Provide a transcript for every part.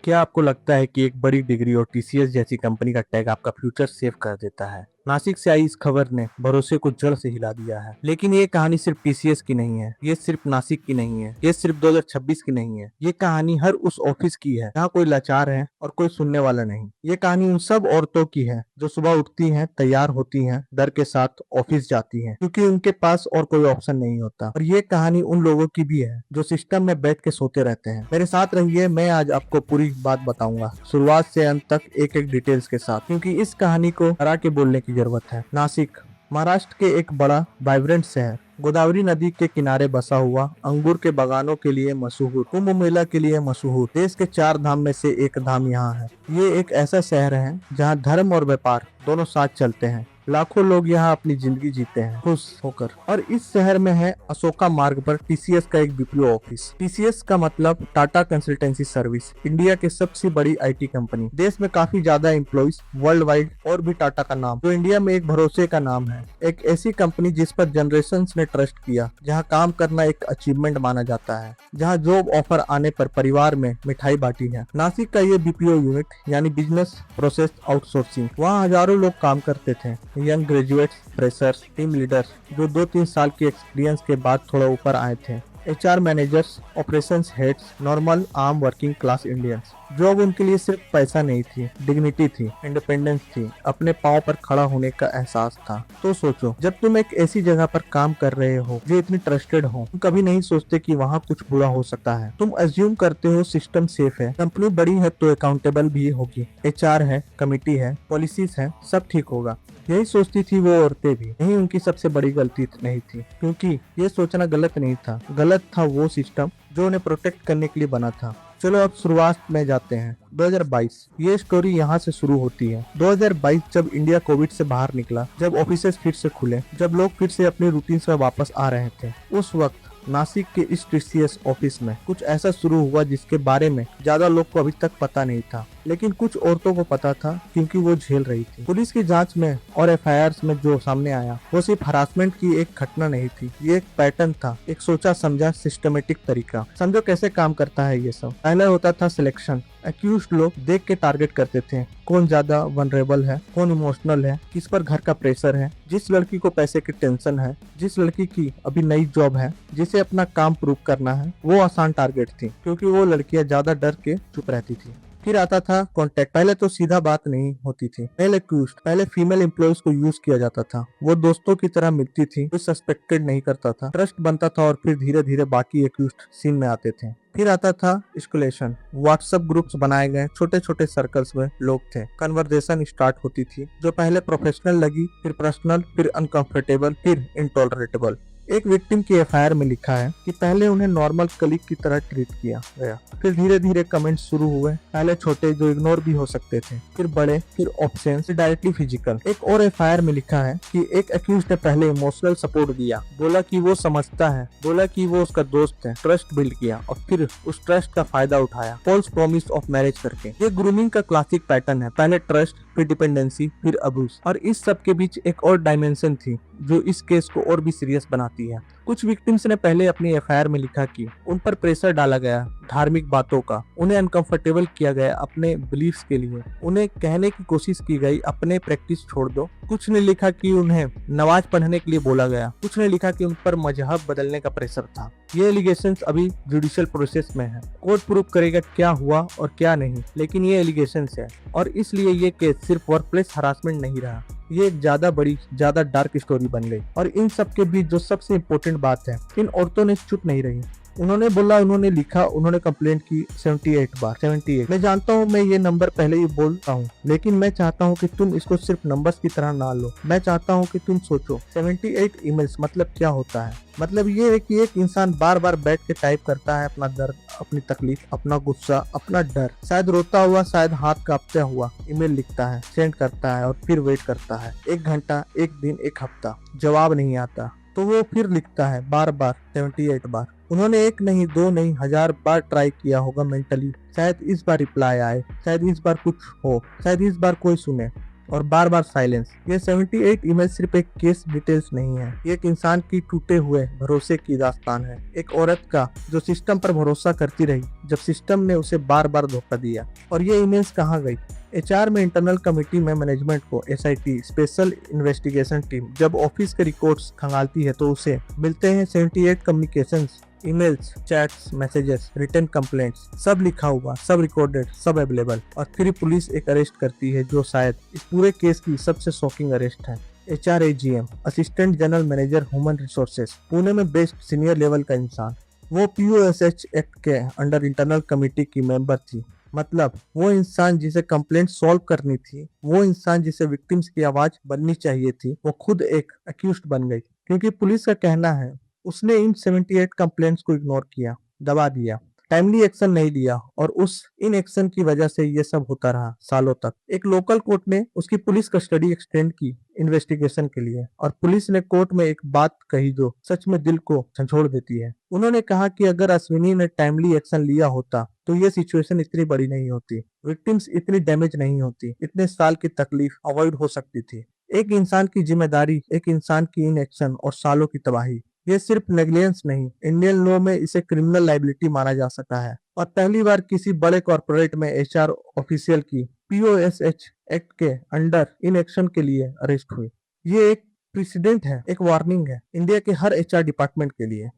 क्या आपको लगता है कि एक बड़ी डिग्री और टीसीएस जैसी कंपनी का टैग आपका फ्यूचर सेव कर देता है? नासिक से आई इस खबर ने भरोसे को जड़ से हिला दिया है। लेकिन ये कहानी सिर्फ टीसीएस की नहीं है, ये सिर्फ नासिक की नहीं है, ये सिर्फ 2026 की नहीं है। ये कहानी हर उस ऑफिस की है जहाँ कोई लाचार है और कोई सुनने वाला नहीं। ये कहानी उन सब औरतों की है जो सुबह उठती हैं, तैयार होती हैं, डर के साथ ऑफिस जाती हैं क्योंकि उनके पास और कोई ऑप्शन नहीं होता। और ये कहानी उन लोगों की भी है जो सिस्टम में बैठ के सोते रहते हैं। मेरे साथ रहिए, मैं आज आपको पूरी बात बताऊंगा, शुरुआत से अंत तक, एक एक डिटेल्स के साथ, क्योंकि इस कहानी को हरा के बोलने की जरूरत है। नासिक महाराष्ट्र के एक बड़ा वाइब्रेंट शहर, गोदावरी नदी के किनारे बसा हुआ, अंगूर के बागानों के लिए मशहूर, कुंभ मेला के लिए मशहूर, देश के 4 धाम में से एक धाम यहाँ है। ये एक ऐसा शहर है जहाँ धर्म और व्यापार दोनों साथ चलते हैं। लाखों लोग यहाँ अपनी जिंदगी जीते हैं खुश होकर। और इस शहर में है अशोका मार्ग पर टीसीएस का एक बीपीओ ऑफिस। टीसीएस का मतलब टाटा कंसल्टेंसी सर्विस, इंडिया की सबसे बड़ी आईटी कंपनी। देश में काफी ज्यादा एम्प्लॉइज, वर्ल्ड वाइड, और भी टाटा का नाम, जो इंडिया में एक भरोसे का नाम है। एक ऐसी कंपनी जिस पर जनरेशन ने ट्रस्ट किया, जहाँ काम करना एक अचीवमेंट माना जाता है, जहाँ जॉब ऑफर आने पर परिवार में मिठाई बांटी है। नासिक का ये बीपीओ यूनिट यानी बिजनेस प्रोसेस आउटसोर्सिंग, वहाँ हजारों लोग काम करते थे। Young graduates, freshers, team leaders जो 2-3 साल की एक्सपीरियंस के बाद थोड़ा ऊपर आए थे, HR managers, operations heads, normal आम वर्किंग क्लास इंडियंस। जॉब उनके लिए सिर्फ पैसा नहीं थी, डिग्निटी थी, इंडिपेंडेंस थी, अपने पाँव पर खड़ा होने का एहसास था। तो सोचो, जब तुम एक ऐसी जगह पर काम कर रहे हो जो इतनी ट्रस्टेड हो, तुम कभी नहीं सोचते कि वहाँ कुछ बुरा हो सकता है। तुम अज्यूम करते हो सिस्टम सेफ है, कंपनी बड़ी है तो अकाउंटेबल भी होगी, एचआर है, कमिटी है, पॉलिसीज है, सब ठीक होगा। यही सोचती थी वो औरतें भी। यही उनकी सबसे बड़ी गलती नहीं थी, क्योंकि ये सोचना गलत नहीं था, गलत था वो सिस्टम जो उन्हें प्रोटेक्ट करने के लिए बना था। चलो अब शुरुआत में जाते हैं। 2022, ये स्टोरी यहाँ से शुरू होती है। 2022 जब इंडिया कोविड से बाहर निकला, जब ऑफिसेस फिर से खुले, जब लोग फिर से अपनी रूटीन से वापस आ रहे थे, उस वक्त नासिक के इस टीसीएस ऑफिस में कुछ ऐसा शुरू हुआ जिसके बारे में ज्यादा लोग को अभी तक पता नहीं था, लेकिन कुछ औरतों को पता था क्योंकि वो झेल रही थी। पुलिस की जांच में और एफआईआर में जो सामने आया वो सिर्फ हरासमेंट की एक घटना नहीं थी, ये एक पैटर्न था, एक सोचा समझा सिस्टमेटिक तरीका। समझो कैसे काम करता है ये सब। पहले होता था सिलेक्शन। एक्यूज्ड लोग देख के टारगेट करते थे, कौन ज्यादा वनरेबल है, कौन इमोशनल है, किस पर घर का प्रेशर है, जिस लड़की को पैसे की टेंशन है, जिस लड़की की अभी नई जॉब है, जिसे अपना काम प्रूव करना है, वो आसान टारगेट थी क्योंकि वो लड़कियां ज्यादा डर के चुप रहती थी। फिर आता था कॉन्टेक्ट। पहले तो सीधा बात नहीं होती थी। पहले फीमेल एम्प्लॉयज को यूज किया जाता था। वो दोस्तों की तरह मिलती थी, कोई सस्पेक्टेड नहीं करता था, ट्रस्ट बनता था, और फिर धीरे धीरे बाकी एक्यूज्ड सीन में आते थे। फिर आता था एस्केलेशन। व्हाट्सएप ग्रुप्स बनाए गए, छोटे छोटे सर्कल्स में लोग थे, कन्वर्सेशन स्टार्ट होती थी, जो पहले प्रोफेशनल लगी, फिर पर्सनल, फिर अनकंफर्टेबल, फिर इनटॉलरेटेबल। एक विक्टिम की एफआईआर में लिखा है कि पहले उन्हें नॉर्मल कलीग की तरह ट्रीट किया गया, फिर धीरे धीरे कमेंट्स शुरू हुए, पहले छोटे जो इग्नोर भी हो सकते थे, फिर बड़े, फिर ऑप्शंस, फिर डायरेक्टली फिजिकल। एक और एफआईआर में लिखा है कि एक एक्यूज्ड ने पहले इमोशनल सपोर्ट दिया, बोला कि वो समझता है, बोला कि वो उसका दोस्त है, ट्रस्ट बिल्ड किया, और फिर उस ट्रस्ट का फायदा उठाया फॉल्स प्रॉमिस ऑफ मैरिज करके। ये ग्रूमिंग का क्लासिक पैटर्न है, पहले ट्रस्ट, फिर डिपेंडेंसी, फिर अब्यूज। और इस सब के बीच एक और डायमेंशन थी जो इस केस को और भी सीरियस बनाती है। कुछ विक्टिम्स ने पहले अपनी एफआईआर में लिखा कि उन पर प्रेशर डाला गया धार्मिक बातों का, उन्हें अनकंफर्टेबल किया गया अपने बिलीफ्स के लिए, उन्हें कहने की कोशिश की गई अपने प्रैक्टिस छोड़ दो। कुछ ने लिखा कि उन्हें नमाज पढ़ने के लिए बोला गया, कुछ ने लिखा कि उन पर मजहब बदलने का प्रेशर था। ये एलिगेशंस अभी जुडिशियल प्रोसेस में है, कोर्ट प्रूव करेगा क्या हुआ और क्या नहीं, लेकिन ये एलिगेशंस है, और इसलिए ये केस सिर्फ वर्कप्लेस हरासमेंट नहीं रहा, ये एक ज्यादा बड़ी, ज्यादा डार्क स्टोरी बन गई। और इन सब के बीच जो सबसे इम्पोर्टेंट बात है, इन औरतों ने चुप नहीं रही। उन्होंने बोला, उन्होंने लिखा, उन्होंने कंप्लेंट की 78 बार। 78। मैं जानता हूँ मैं ये नंबर पहले ही बोलता हूँ, लेकिन मैं चाहता हूँ कि तुम इसको सिर्फ नंबर्स की तरह ना लो। मैं चाहता हूँ कि तुम सोचो 78 ईमेल्स मतलब क्या होता है। मतलब ये है कि एक इंसान बार बार बैठ के टाइप करता है अपना दर्द, अपनी तकलीफ, अपना गुस्सा, अपना डर, शायद रोता हुआ, शायद हाथ कांपता हुआ ईमेल लिखता है, सेंड करता है, और फिर वेट करता है 1 घंटा, 1 दिन, 1 हफ्ता, जवाब नहीं आता, तो वो फिर लिखता है बार बार 78 बार। उन्होंने 1 नहीं, 2 नहीं, 1000 बार ट्राई किया होगा मेंटली। शायद इस बार रिप्लाई आए, शायद इस बार कुछ हो, शायद इस बार कोई सुने, और बार बार साइलेंस। ये 78 ईमेल सिर्फ एक केस डिटेल्स नहीं है, ये एक इंसान की टूटे हुए भरोसे की दास्तान है। एक औरत का जो सिस्टम पर भरोसा करती रही जब सिस्टम ने उसे बार बार धोखा दिया। और ये ईमेल्स कहाँ गई? एचआर में इंटरनल कमेटी में मैनेजमेंट को एसआईटी स्पेशल इन्वेस्टिगेशन टीम जब ऑफिस के रिकॉर्ड्स खंगालती है तो उसे मिलते हैं 78 communications, emails, chats, messages, written complaints, सब लिखा हुआ, सब रिकॉर्डेड, सब अवेलेबल। और फिर पुलिस एक अरेस्ट करती है जो शायद इस पूरे केस की सबसे शॉकिंग अरेस्ट है। HRAGM, assistant general manager human resources, Pune में बेस्ड सीनियर लेवल का इंसान। वो POSH एक्ट के अंडर इंटरनल कमेटी की मेंबर थी। मतलब वो इंसान जिसे कंप्लेंट सॉल्व करनी थी, वो इंसान जिसे विक्टिम्स की आवाज बननी चाहिए थी, वो खुद एक अक्यूज्ड बन गई। क्योंकि पुलिस का कहना है उसने इन 78 कंप्लेंट्स को इग्नोर किया, दबा दिया, टाइमली एक्शन नहीं लिया और उस इन एक्शन की वजह से ये सब होता रहा सालों तक। एक लोकल कोर्ट ने उसकी पुलिस कस्टडी एक्सटेंड की इन्वेस्टिगेशन के लिए और पुलिस ने कोर्ट में एक बात कही जो सच में दिल को झंझोड़ देती है। उन्होंने कहा कि अगर अश्विनी ने टाइमली एक्शन लिया होता तो ये सिचुएशन इतनी बड़ी नहीं होती, विक्टिम्स इतनी डैमेज नहीं होती, इतने साल की तकलीफ अवॉइड हो सकती थी। एक इंसान की जिम्मेदारी, एक इंसान की इनएक्शन और सालों की तबाही, ये सिर्फ नेग्लिजेंस नहीं, इंडियन लॉ में इसे क्रिमिनल लाइबिलिटी माना जा सकता है। और पहली बार किसी बड़े कॉर्पोरेट में HR ऑफिशियल की POSH एक्ट के अंडर इन एक्शन के लिए अरेस्ट हुई। ये एक प्रेसिडेंट है, एक वार्निंग है इंडिया के हर HR डिपार्टमेंट के लिए।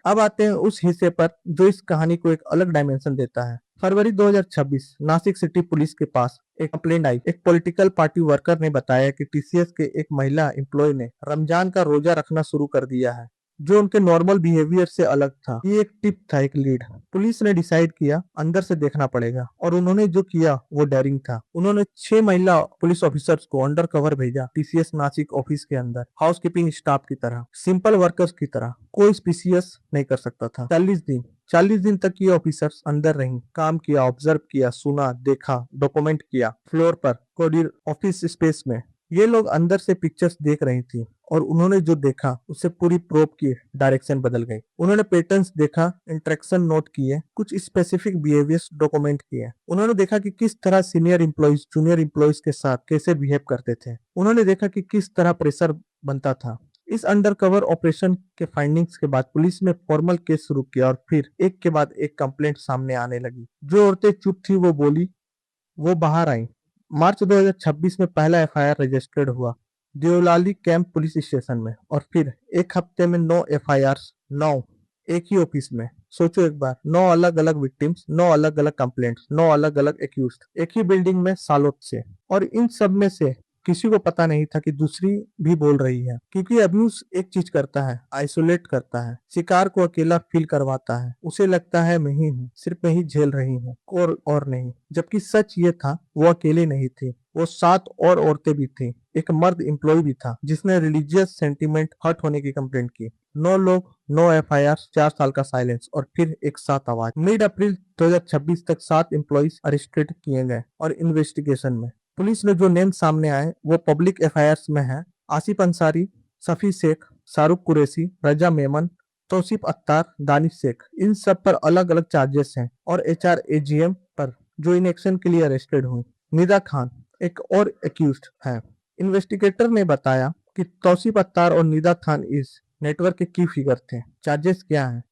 अब आते हैं उस हिस्से पर जो इस कहानी को एक अलग डायमेंशन देता है। फरवरी 2026 नासिक सिटी पुलिस के पास एक कंप्लेंट आई। एक पॉलिटिकल पार्टी वर्कर ने बताया कि TCS के एक महिला एम्प्लॉय ने रमजान का रोजा रखना शुरू कर दिया है, जो उनके नॉर्मल बिहेवियर से अलग था। ये एक टिप था, एक लीड। पुलिस ने डिसाइड किया अंदर से देखना पड़ेगा और उन्होंने जो किया वो डेयरिंग था। उन्होंने 6 महिला पुलिस ऑफिसर्स को अंडर कवर भेजा TCS नासिक ऑफिस के अंदर, हाउसकीपिंग स्टाफ की तरह, सिंपल वर्कर्स की तरह। कोई स्पीशियस नहीं कर सकता था। 40 दिन तक ये ऑफिसर्स अंदर रहीं, काम किया, ऑब्जर्व किया, सुना, देखा, डॉक्यूमेंट किया, फ्लोर पर, कॉरिडोर, ऑफिस स्पेस में। ये लोग अंदर से पिक्चर्स देख रही थी और उन्होंने जो देखा उससे पूरी प्रोब की डायरेक्शन बदल गई। उन्होंने पैटर्न्स देखा, इंटरेक्शन नोट किए, कुछ स्पेसिफिक बिहेवियर्स डॉक्यूमेंट किए। उन्होंने देखा कि किस तरह सीनियर एम्प्लॉइज जूनियर एम्प्लॉइज के साथ कैसे बिहेव करते थे। उन्होंने देखा कि किस तरह प्रेशर बनता था। इस अंडरकवर ऑपरेशन के फाइंडिंग्स के बाद पुलिस ने फॉर्मल केस शुरू किया और फिर एक के बाद एक कंप्लेंट सामने आने लगी। जो औरतें चुप थी वो बोली, वो बाहर आई। मार्च 2026 में पहला FIR रजिस्टर्ड हुआ देवलाली कैंप पुलिस स्टेशन में और फिर एक हफ्ते में 9 FIRs, 9 एक ही ऑफिस में। सोचो एक बार, 9 अलग अलग विक्टिम्स, 9 अलग अलग कंप्लेंट्स, 9 अलग अलग एक्यूज्ड, एक ही बिल्डिंग में सालों से। और इन सब में से किसी को पता नहीं था कि दूसरी भी बोल रही है। क्योंकि अब्यूज एक चीज करता है, आइसोलेट करता है, शिकार को अकेला फील करवाता है। उसे लगता है मैं ही हूँ, सिर्फ मैं ही झेल रही हूँ और नहीं। जबकि सच ये था वो अकेले नहीं थी, वो 7 और औरतें भी थी। एक मर्द एम्प्लॉय भी था जिसने रिलीजियस सेंटीमेंट हर्ट होने की कंप्लेंट की। 9 लोग, 9 FIR, 4 साल का साइलेंस और फिर एक साथ आवाज। मिड अप्रैल 2026 तक 7 एम्प्लॉइज अरेस्टेड किए गए और इन्वेस्टिगेशन में पुलिस ने जो नेम सामने आए वो पब्लिक FIRs में है। आसिफ अंसारी, सफी शेख, शाहरुख कुरैशी, रजा मेमन, तौसीफ अत्तार, दानिश शेख, इन सब पर अलग अलग चार्जेस हैं। और HRAGM पर जो इन एक्शन के लिए अरेस्टेड हुई। निदा खान एक और एक्यूज्ड है। इन्वेस्टिगेटर ने बताया कि तौसीफ अत्तार और निदा खान इस नेटवर्क के की फिगर थे। चार्जेस क्या हैं?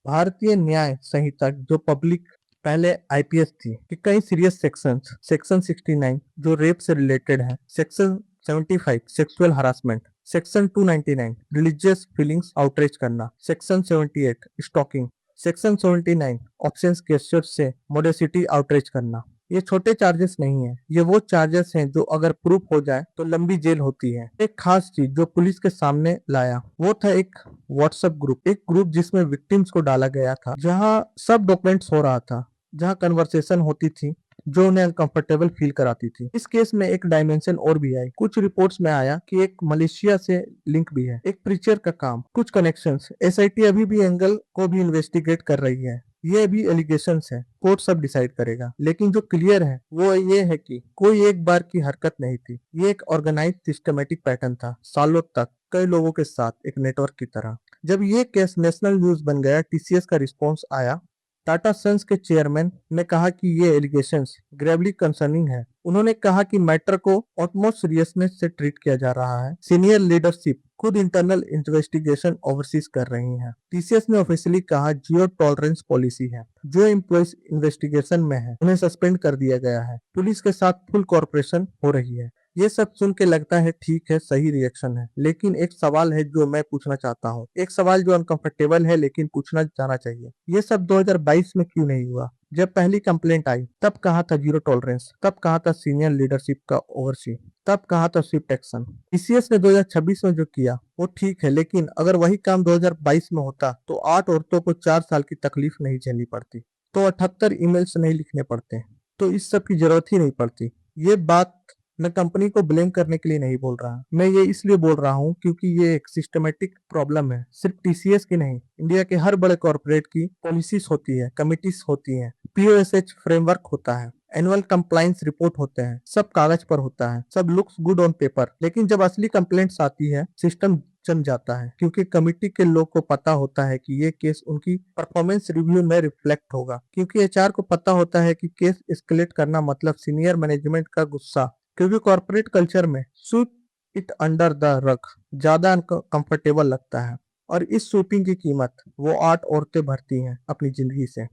भारतीय न्याय संहिता जो पब्लिक पहले IPS थी कि कई सीरियस सेक्शंस, सेक्शन 69 जो रेप से रिलेटेड है, section 75 sexual harassment, section 299 religious feelings outrage करना, section 78 stalking, section 79 obscene gesture से मोडेसिटी आउटरीच करना। ये छोटे चार्जेस नहीं है, ये वो चार्जेस हैं जो अगर प्रूफ हो जाए तो लंबी जेल होती है। एक खास चीज जो पुलिस के सामने लाया वो था एक व्हाट्सएप ग्रुप, एक ग्रुप जिसमें विक्टिम्स को डाला गया था, जहां सब डॉक्यूमेंट्स हो रहा था, जहां कन्वर्सेशन होती थी जो उन्हें कंफर्टेबल फील कराती थी। इस केस में एक डायमेंशन और भी आई। कुछ रिपोर्ट्स में आया कि एक मलेशिया से लिंक भी है, एक प्रीचर का काम, कुछ कनेक्शंस। SIT अभी भी एंगल को भी इन्वेस्टिगेट कर रही है। ये भी एलिगेशंस है, कोर्ट सब डिसाइड करेगा। लेकिन जो क्लियर है वो ये है कि कोई एक बार की हरकत नहीं थी, ये एक ऑर्गेनाइज सिस्टमेटिक पैटर्न था, सालों तक कई लोगों के साथ एक नेटवर्क की तरह। जब ये केस नेशनल न्यूज बन गया, TCS का रिस्पॉन्स आया। टाटा सन्स के चेयरमैन ने कहा कि ये एलिगेशंस ग्रेवली कंसर्निंग है उन्होंने कहा कि मैटर को ऑटमोस्ट सीरियसनेस से ट्रीट किया जा रहा है। सीनियर लीडरशिप खुद इंटरनल इन्वेस्टिगेशन ओवरसीज कर रही है। टीसीएस ने ऑफिशियली कहा जीरो टॉलरेंस पॉलिसी है। जो एम्प्लॉयज इन्वेस्टिगेशन में है उन्हें सस्पेंड कर दिया गया है। पुलिस के साथ फुल कॉर्पोरेशन हो रही है। ये सब सुन के लगता है ठीक है, सही रिएक्शन है, लेकिन एक सवाल है जो मैं पूछना चाहता हूँ, एक सवाल जो अनकंफर्टेबल है लेकिन पूछना जाना चाहिए। ये सब 2022 में क्यों नहीं हुआ? जब पहली कंप्लेंट आई तब कहा था जीरो टॉलरेंस, तब कहा था सीनियर लीडरशिप का ओवरसी, तब कहा था स्विफ्ट एक्शन। टीसीएस ने 2026 में जो किया वो ठीक है, लेकिन अगर वही काम 2022 में होता तो 8 औरतों को 4 साल की तकलीफ नहीं झेलनी पड़ती, तो 78 ईमेल्स नहीं लिखने पड़ते, तो इस सब की जरूरत ही नहीं पड़ती। ये बात मैं कंपनी को ब्लेम करने के लिए नहीं बोल रहा, मैं ये इसलिए बोल रहा हूँ क्योंकि ये एक सिस्टमेटिक प्रॉब्लम है, सिर्फ टीसीएस की नहीं, इंडिया के हर बड़े कॉर्पोरेट की पॉलिसीज होती है, कमिटीज होती हैं, पीओएसएच फ्रेमवर्क होता है, एनुअल कंप्लाइंस रिपोर्ट होते हैं, सब कागज पर होता है, सब लुक्स गुड ऑन पेपर, लेकिन जब असली कंप्लेंट्स आती है सिस्टम जम जाता है, क्योंकि कमिटी के लोग को पता होता है कि ये केस उनकी परफॉर्मेंस रिव्यू में रिफ्लेक्ट होगा, क्योंकि एचआर को पता होता है कि केस एस्केलेट करना मतलब सीनियर मैनेजमेंट का गुस्सा, क्योंकि कॉर्पोरेट कल्चर में sweep it under the rug ज्यादा कंफर्टेबल लगता है, और इस स्वीपिंग की कीमत वो 8 औरतें भरती हैं अपनी जिंदगी से।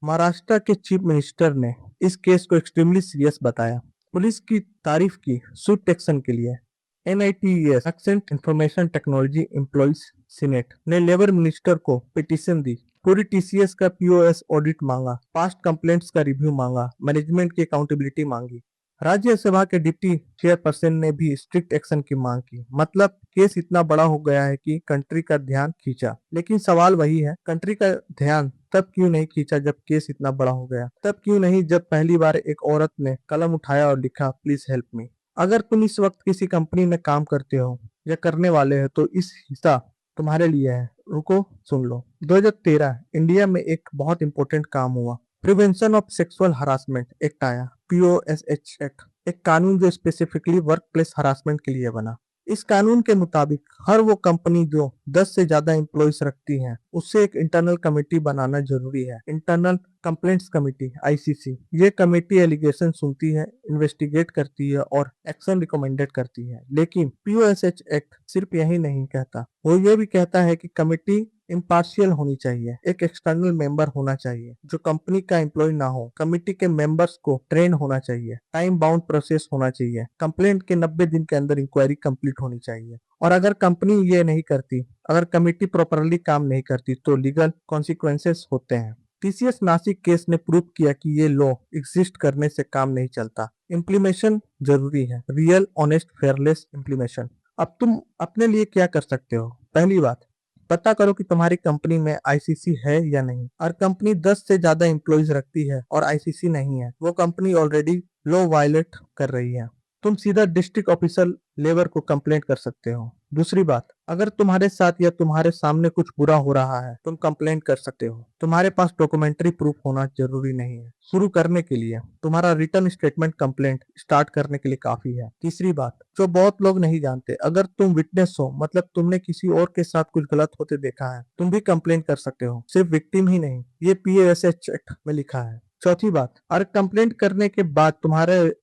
महाराष्ट्र के चीफ मिनिस्टर ने इस केस को एक्सट्रीमली सीरियस बताया, पुलिस की तारीफ की स्विफ्ट एक्शन के लिए। NITES accent information technology employees senate ने लेबर मिनिस्टर को पिटीशन दी, पूरी टीसीएस का पीओएस ऑडिट मांगा, पास्ट कंप्लेंट्स का रिव्यू मांगा, मैनेजमेंट की अकाउंटेबिलिटी मांगी। राज्यसभा के डिप्टी चेयरपर्सन ने भी स्ट्रिक्ट एक्शन की मांग की। मतलब केस इतना बड़ा हो गया है कि कंट्री का ध्यान खींचा, लेकिन सवाल वही है, कंट्री का ध्यान तब क्यों नहीं खींचा जब केस इतना बड़ा हो गया? तब क्यों नहीं जब पहली बार एक औरत ने कलम उठाया और लिखा प्लीज हेल्प मी? अगर तुम इस वक्त किसी कंपनी में काम करते हो या करने वाले हो तो इस हिस्सा तुम्हारे लिए है, रुको सुन लो। 2013 इंडिया में एक बहुत इंपॉर्टेंट काम हुआ, prevention of sexual harassment act आया, पीओएसएच एक्ट, एक कानून जो स्पेसिफिकली वर्क प्लेस हरासमेंट के लिए बना। इस कानून के मुताबिक हर वो कंपनी जो 10 से ज्यादा एम्प्लॉयज रखती है उससे एक इंटरनल कमेटी बनाना जरूरी है, इंटरनल कंप्लेंट्स कमेटी आईसीसी। ये कमेटी एलिगेशन सुनती है, इन्वेस्टिगेट करती है और एक्शन रिकमेंडेड करती है। लेकिन पीओएसएच एक्ट सिर्फ यही नहीं कहता, वो ये भी कहता है कि कमेटी इम्पार्शियल होनी चाहिए, एक एक्सटर्नल मेंबर होना चाहिए जो कंपनी का एम्प्लॉय ना हो, कमेटी के मेंबर्स को ट्रेन होना चाहिए, टाइम बाउंड प्रोसेस होना चाहिए, कंप्लेंट के 90 दिन के अंदर इंक्वायरी कंप्लीट होनी चाहिए, और अगर कंपनी ये नहीं करती, अगर कमेटी प्रॉपरली काम नहीं करती तो लीगल कॉन्सिक्वेंसेस होते हैं। टीसीएस नासिक केस ने प्रूव किया कि ये लॉ एग्जिस्ट करने से काम नहीं चलता, इम्प्लीमेशन जरूरी है, रियल ऑनेस्ट फेयरलेस इम्प्लीमेशन। अब तुम अपने लिए क्या कर सकते हो? पहली बात, पता करो कि तुम्हारी कंपनी में आईसीसी है या नहीं। और कंपनी 10 से ज्यादा एम्प्लॉयज रखती है और आईसीसी नहीं है, वो कंपनी ऑलरेडी लॉ वायलेट कर रही है, तुम सीधा डिस्ट्रिक्ट ऑफिसर लेबर को कंप्लेंट कर सकते हो। दूसरी बात, अगर तुम्हारे साथ या तुम्हारे सामने कुछ बुरा हो रहा है तुम कंप्लेंट कर सकते हो, तुम्हारे पास डॉक्यूमेंट्री प्रूफ होना जरूरी नहीं है। शुरू करने के लिए तुम्हारा रिटर्न स्टेटमेंट कंप्लेंट स्टार्ट करने के लिए काफी है। तीसरी बात, जो बहुत लोग नहीं जानते, अगर तुम विटनेस हो, मतलब तुमने किसी और के साथ कुछ गलत होते देखा है, तुम भी कंप्लेंट कर सकते हो, सिर्फ विक्टिम ही नहीं, ये पीएसएच एक्ट में लिखा है। चौथी बात, अगर कंप्लेंट करने के बाद तुम्हारे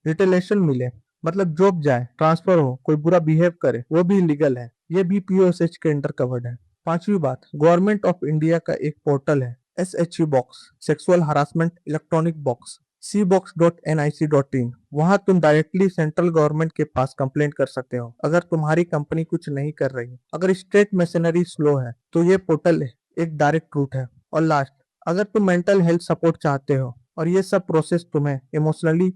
रिटेलेशन मिले, मतलब जॉब जाए, ट्रांसफर हो, कोई बुरा बिहेव करे, वो भी लीगल है, ये भी पीओएसएच के अंडर कवर्ड है। पांचवी बात, गवर्नमेंट ऑफ इंडिया का एक पोर्टल है SHU box, sexual harassment electronic box, cbox.nic.in, वहां तुम डायरेक्टली सेंट्रल गवर्नमेंट के पास कंप्लेंट कर सकते हो अगर तुम्हारी कंपनी कुछ नहीं कर रही। अगर स्टेट मशीनरी स्लो है तो ये पोर्टल एक डायरेक्ट रूट है। और लास्ट, अगर तुम मेंटल हेल्थ सपोर्ट चाहते हो और ये सब प्रोसेस तुम्हें इमोशनली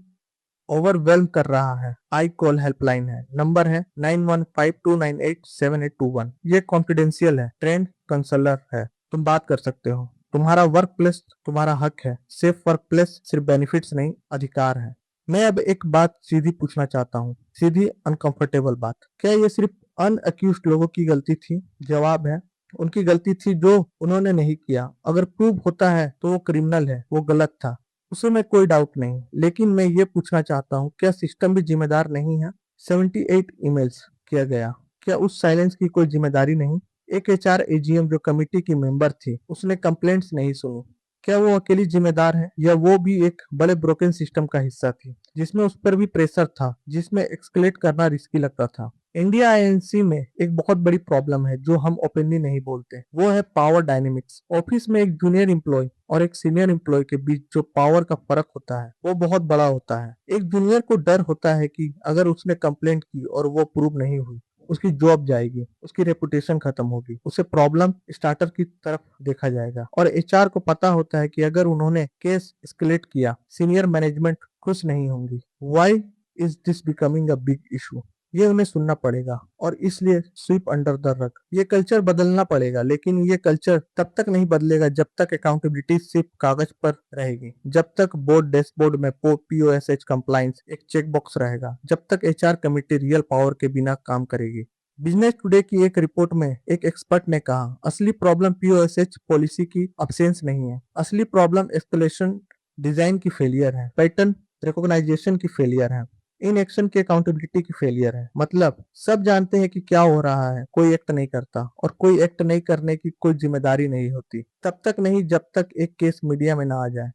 ओवरवेल्म कर रहा है, आई कॉल हेल्पलाइन है, नंबर है 9152987821। ये कॉन्फिडेंशियल है, ट्रेंड कंसलर है, तुम बात कर सकते हो। तुम्हारा वर्क प्लेस तुम्हारा हक है, सेफ वर्क प्लेस सिर्फ बेनिफिट्स नहीं अधिकार है। मैं अब एक बात सीधी पूछना चाहता हूँ, सीधी अनकंफर्टेबल बात, क्या ये सिर्फ अनअक्यूज्ड लोगों की गलती थी? जवाब है, उनकी गलती थी जो उन्होंने नहीं किया। अगर प्रूव होता है तो वो क्रिमिनल है, वो गलत था, उसमें कोई डाउट नहीं, लेकिन मैं ये पूछना चाहता हूँ, क्या सिस्टम भी जिम्मेदार नहीं है? 78 ईमेल्स किया गया, क्या उस साइलेंस की कोई जिम्मेदारी नहीं? एक एचआर एजीएम जो कमेटी की मेंबर थी, उसने कंप्लेंट्स नहीं सुनी, क्या वो अकेली जिम्मेदार है या वो भी एक बड़े ब्रोकन सिस्टम का हिस्सा थी जिसमें उस पर भी प्रेशर था, जिसमें एक्सकेलेट करना रिस्की लगता था। इंडिया आईएनसी में एक बहुत बड़ी प्रॉब्लम है जो हम ओपनली नहीं बोलते, वो है पावर डायनेमिक्स। ऑफिस में एक जूनियर एम्प्लॉय और एक सीनियर एम्प्लॉय के बीच जो पावर का फर्क होता है वो बहुत बड़ा होता है। एक जूनियर को डर होता है कि अगर उसने कंप्लेंट की और वो प्रूव नहीं हुई, उसकी जॉब जाएगी, उसकी रेपुटेशन खत्म होगी, उसे प्रॉब्लम स्टार्टर की तरफ देखा जाएगा। और एचआर को पता होता है कि अगर उन्होंने केस एस्केलेट किया, सीनियर मैनेजमेंट खुश नहीं होंगी। Why is this becoming a big issue, ये उन्हें सुनना पड़ेगा और इसलिए स्वीप अंडर द रग। ये कल्चर बदलना पड़ेगा, लेकिन ये कल्चर तब तक नहीं बदलेगा जब तक अकाउंटेबिलिटी सिर्फ कागज पर रहेगी, जब तक बोर्ड डैशबोर्ड में पीओएसएच कंप्लायंस एक चेकबॉक्स रहेगा, जब तक एचआर कमेटी रियल पावर के बिना काम करेगी। बिजनेस टुडे की एक रिपोर्ट में एक एक्सपर्ट ने कहा, असली प्रॉब्लम पीओएसएच पॉलिसी की अब्सेंस नहीं है, असली प्रॉब्लम एस्केलेशन डिजाइन की फेलियर है, पैटर्न रिकॉग्नाइजेशन की फेलियर है, इन एक्शन की अकाउंटेबिलिटी की फेलियर है। मतलब सब जानते हैं कि क्या हो रहा है, कोई एक्ट नहीं करता, और कोई एक्ट नहीं करने की कोई जिम्मेदारी नहीं होती, तब तक नहीं जब तक एक केस मीडिया में ना आ जाए।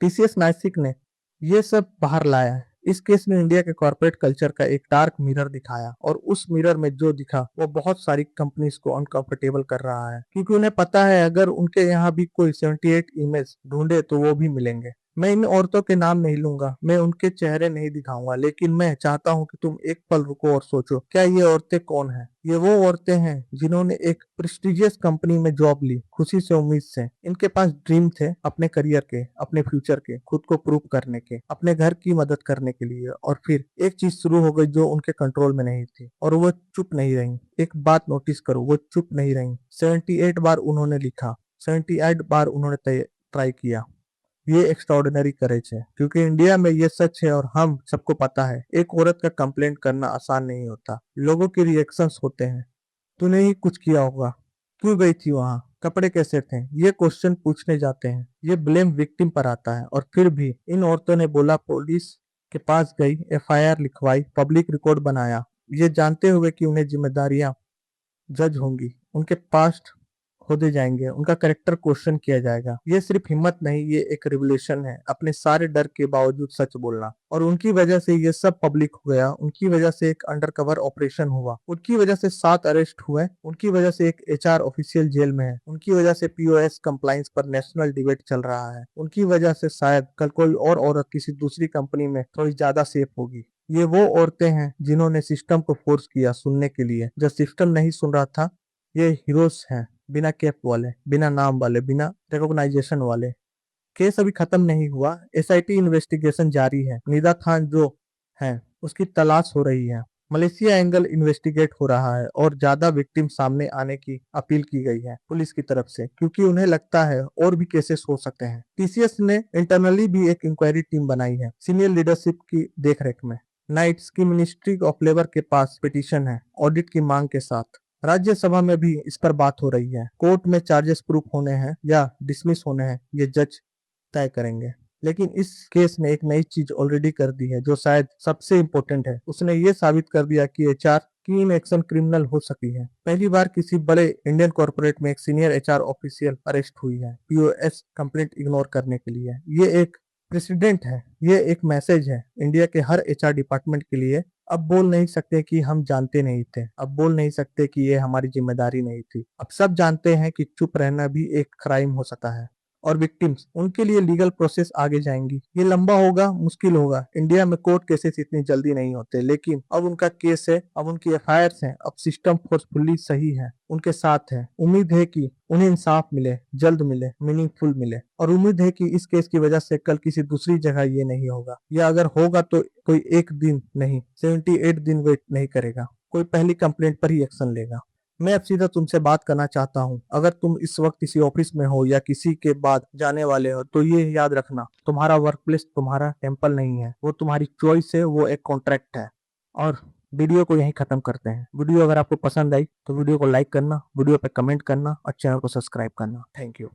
टीसीएस नासिक ने ये सब बाहर लाया है। इस केस ने इंडिया के कॉर्पोरेट कल्चर का एक डार्क मिरर दिखाया, और उस मिरर में जो दिखा वो बहुत सारी कंपनीज को अनकंफर्टेबल कर रहा है, क्योंकि उन्हें पता है अगर उनके यहाँ भी कोई 78 इमेज ढूंढे तो वो भी मिलेंगे। मैं इन औरतों के नाम नहीं लूंगा, मैं उनके चेहरे नहीं दिखाऊंगा, लेकिन मैं चाहता हूं कि तुम एक पल रुको और सोचो, क्या ये औरतें कौन हैं? ये वो औरतें हैं जिन्होंने एक प्रेस्टिजियस कंपनी में जॉब ली, खुशी से, उम्मीद से। इनके पास ड्रीम थे अपने करियर के, अपने फ्यूचर के, खुद को प्रूव करने के, अपने घर की मदद करने के लिए, और फिर एक चीज शुरू हो गई जो उनके कंट्रोल में नहीं थी, और वो चुप नहीं रही। एक बात नोटिस करो, वो चुप नहीं रही। 78 बार उन्होंने लिखा, 78 बार उन्होंने ट्राई किया। ये एक्स्ट्राऑर्डिनरी करेज है, क्योंकि इंडिया में ये सच है और हम सबको पता है, एक औरत का कंप्लेंट करना आसान नहीं होता। लोगों के रिएक्शंस होते हैं, तूने ही कुछ किया होगा, क्यों गई थी वहां, कपड़े कैसे थे, ये क्वेश्चन पूछने जाते हैं। ये ब्लेम विक्टिम पर आता है, और फिर भी इन औरतों ने बोला, पुलिस के पास गई, एफआईआर लिखवाई, पब्लिक रिकॉर्ड बनाया, ये जानते हुए कि उन्हें जिम्मेदारियां जज होंगी, उनके पास्ट खोदे जाएंगे, उनका करेक्टर क्वेश्चन किया जाएगा। ये सिर्फ हिम्मत नहीं, ये एक रिवोल्यूशन है, अपने सारे डर के बावजूद सच बोलना। और उनकी वजह से ये सब पब्लिक हो गया, उनकी वजह से एक अंडरकवर ऑपरेशन हुआ, उनकी वजह से 7 अरेस्ट हुए, उनकी वजह से एक एचआर ऑफिशियल जेल में है, उनकी वजह से पीओएस कंप्लायंस पर नेशनल डिबेट चल रहा है, उनकी वजह से शायद कल कोई और औरत किसी दूसरी कंपनी में थोड़ी ज्यादा सेफ होगी। ये वो औरतें हैं जिन्होंने सिस्टम को फोर्स किया सुनने के लिए जब सिस्टम नहीं सुन रहा था। ये हीरोज हैं, बिना कैप वाले, बिना नाम वाले, बिना रिकॉग्नाइजेशन वाले। केस अभी खत्म नहीं हुआ, एसआईटी इन्वेस्टिगेशन जारी है। निदा खान जो है उसकी तलाश हो रही है, मलेशिया एंगल इन्वेस्टिगेट हो रहा है, और ज्यादा विक्टिम सामने आने की अपील की गई है पुलिस की तरफ से, क्योंकि उन्हें लगता है और भी केसेस हो सकते हैं। टीसीएस ने इंटरनली भी एक इंक्वायरी टीम बनाई है सीनियर लीडरशिप की देखरेख में। नाइट्स की मिनिस्ट्री ऑफ लेबर के पास पिटीशन है ऑडिट की मांग के साथ। राज्यसभा में भी इस पर बात हो रही है। कोर्ट में चार्जेस प्रूफ होने हैं या डिसमिस होने हैं, ये जज तय करेंगे। लेकिन इस केस ने एक नई चीज ऑलरेडी कर दी है जो शायद सबसे इम्पोर्टेंट है। उसने ये साबित कर दिया कि एचआर की इनएक्शन क्रिमिनल हो सकती है। पहली बार किसी बड़े इंडियन कॉर्पोरेट में एक सीनियर एचआर ऑफिशियल अरेस्ट हुई है पीओएस कंप्लेंट इग्नोर करने के लिए। ये एक प्रेसिडेंट है, ये एक मैसेज है इंडिया के हर एचआर डिपार्टमेंट के लिए। अब बोल नहीं सकते कि हम जानते नहीं थे, अब बोल नहीं सकते कि ये हमारी जिम्मेदारी नहीं थी। अब सब जानते हैं कि चुप रहना भी एक क्राइम हो सकता है। और विक्टिम्स, उनके लिए लीगल प्रोसेस आगे जाएंगी। ये लंबा होगा, मुश्किल होगा। इंडिया में कोर्ट केसेस इतनी जल्दी नहीं होते, लेकिन अब उनका केस है, अब उनकी एफआईआर है, अब सिस्टम फोर्सफुली सही है, उनके साथ है। उम्मीद है कि उन्हें इंसाफ मिले, जल्द मिले, मीनिंगफुल मिले, और उम्मीद है कि इस केस की वजह से कल किसी दूसरी जगह ये नहीं होगा, या अगर होगा तो कोई एक दिन नहीं, 78 दिन वेट नहीं करेगा, कोई पहली कंप्लेंट पर ही एक्शन लेगा। मैं अब सीधा तुमसे बात करना चाहता हूँ। अगर तुम इस वक्त किसी ऑफिस में हो या किसी के बाद जाने वाले हो, तो ये याद रखना, तुम्हारा वर्क प्लेस तुम्हारा टेम्पल नहीं है, वो तुम्हारी चॉइस है, वो एक कॉन्ट्रैक्ट है। और वीडियो को यहीं खत्म करते हैं। वीडियो अगर आपको पसंद आई तो वीडियो को लाइक करना, वीडियो पे कमेंट करना और चैनल को सब्सक्राइब करना। Thank you.